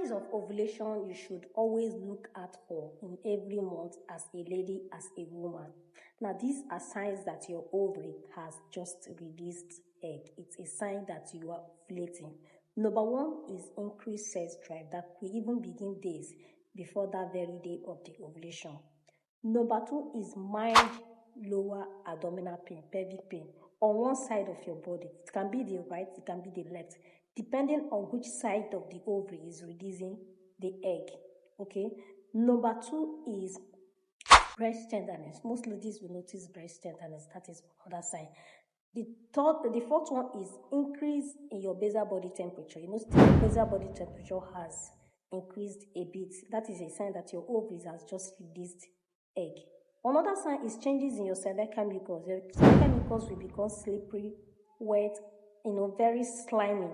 signs of ovulation you should always look out for in every month as a lady, as a woman. Now, these are signs that your ovary has just released egg. It's a sign that you are ovulating. Number one is increased sex drive that will even begin days before that very day of the ovulation. Number two is mild lower abdominal pain, pelvic pain, on one side of your body. It can be the right, it can be the left, depending on which side of the ovary is releasing the egg. Okay. Number two is breast tenderness. Most ladies will notice breast tenderness. That is another sign. The fourth one is increase in your basal body temperature. You know, still your basal body temperature has increased a bit. That is a sign that your ovaries has just released egg. Another sign is changes in your cervical mucus. Your cervical mucus will become slippery, wet, very slimy.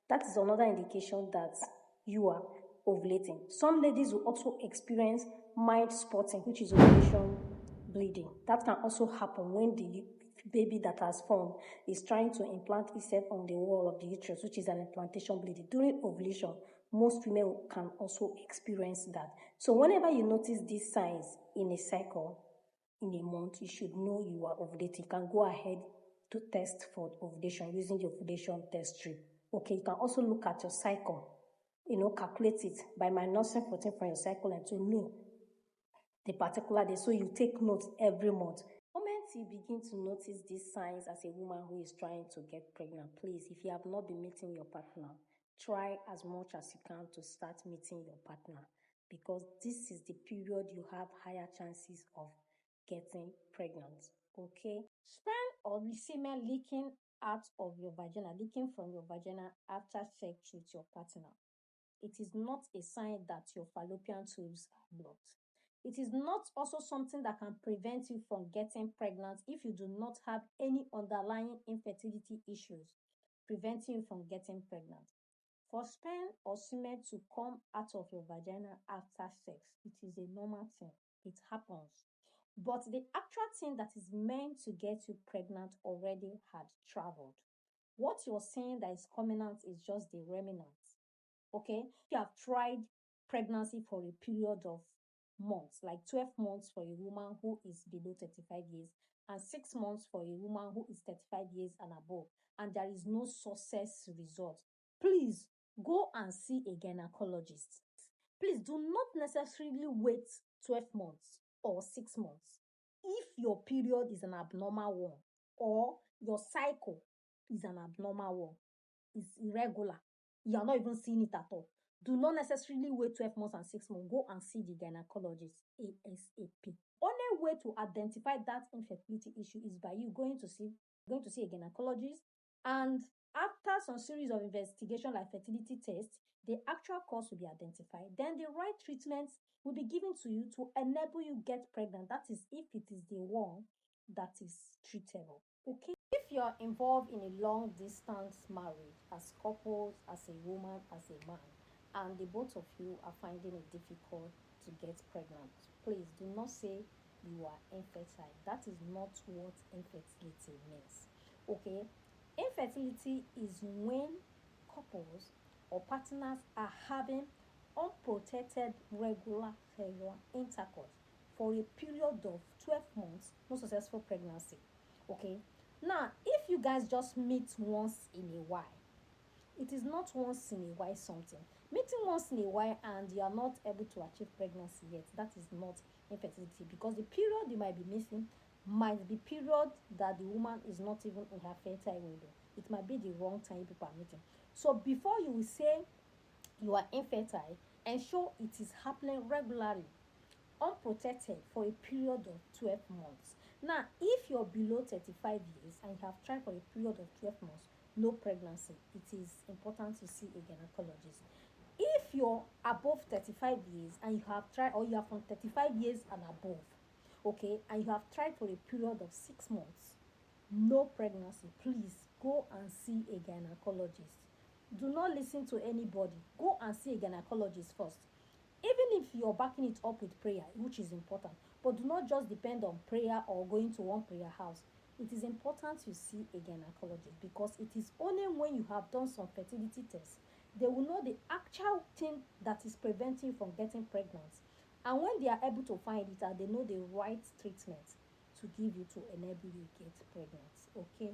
That is another indication that you are ovulating. Some ladies will also experience mild spotting, which is ovulation bleeding. That can also happen when the baby that has formed is trying to implant itself on the wall of the uterus, which is an implantation bleeding. During ovulation, most women can also experience that. So whenever you notice these signs in a cycle, in a month, you should know you are ovulating. You can go ahead to test for ovulation using the ovulation test strip. Okay, you can also look at your cycle, calculate it by minusing 14 from your cycle and to know the particular day. So you take notes every month. The moment you begin to notice these signs as a woman who is trying to get pregnant, please, if you have not been meeting your partner, try as much as you can to start meeting your partner, because this is the period you have higher chances of getting pregnant. Okay? Sperm or semen leaking out of your vagina, leaking from your vagina after sex with your partner. It is not a sign that your fallopian tubes are blocked. It is not also something that can prevent you from getting pregnant if you do not have any underlying infertility issues preventing you from getting pregnant. For sperm or semen to come out of your vagina after sex, it is a normal thing. It happens. But the actual thing that is meant to get you pregnant already had traveled. What you're saying that is coming out is just the remnants. Okay? You have tried pregnancy for a period of months, like 12 months for a woman who is below 35 years and 6 months for a woman who is 35 years and above, and there is no success result. Please go and see a gynecologist. Please do not necessarily wait 12 months or 6 months. If your period is an abnormal one or your cycle is an abnormal one, it's irregular, you are not even seeing it at all, do not necessarily wait 12 months and 6 months. Go and see the gynecologist ASAP. Only way to identify that infertility issue is by you going to see a gynecologist, and after some series of investigation like fertility tests, the actual cause will be identified. Then the right treatments will be given to you to enable you get pregnant. That is, if it is the one that is treatable. Okay? If you are involved in a long distance marriage as couples, as a woman, as a man, and the both of you are finding it difficult to get pregnant, please do not say you are infertile. That is not what infertility means. Okay? Infertility is when couples or partners are having unprotected regular sexual intercourse for a period of 12 months, no successful pregnancy. Okay? Now, if you guys just meet once in a while, it is not once in a while something. Meeting once in a while and you are not able to achieve pregnancy yet, that is not infertility, because the period you might be missing might be period that the woman is not even in her fertile window. It might be the wrong time you people are meeting. So before you will say you are infertile, ensure it is happening regularly, unprotected for a period of 12 months. Now, if you're below 35 years and you have tried for a period of 12 months, no pregnancy, it is important to see a gynecologist. If you're above 35 years and you have tried, or you are from 35 years and above, okay, and you have tried for a period of 6 months, no pregnancy, please go and see a gynecologist. Do not listen to anybody. Go and see a gynecologist first. Even if you're backing it up with prayer, which is important, but do not just depend on prayer or going to one prayer house. It is important you see a gynecologist, because it is only when you have done some fertility tests, They will know the actual thing that is preventing you from getting pregnant. And when they are able to find it out, they know the right treatment to give you to enable you get pregnant. Okay.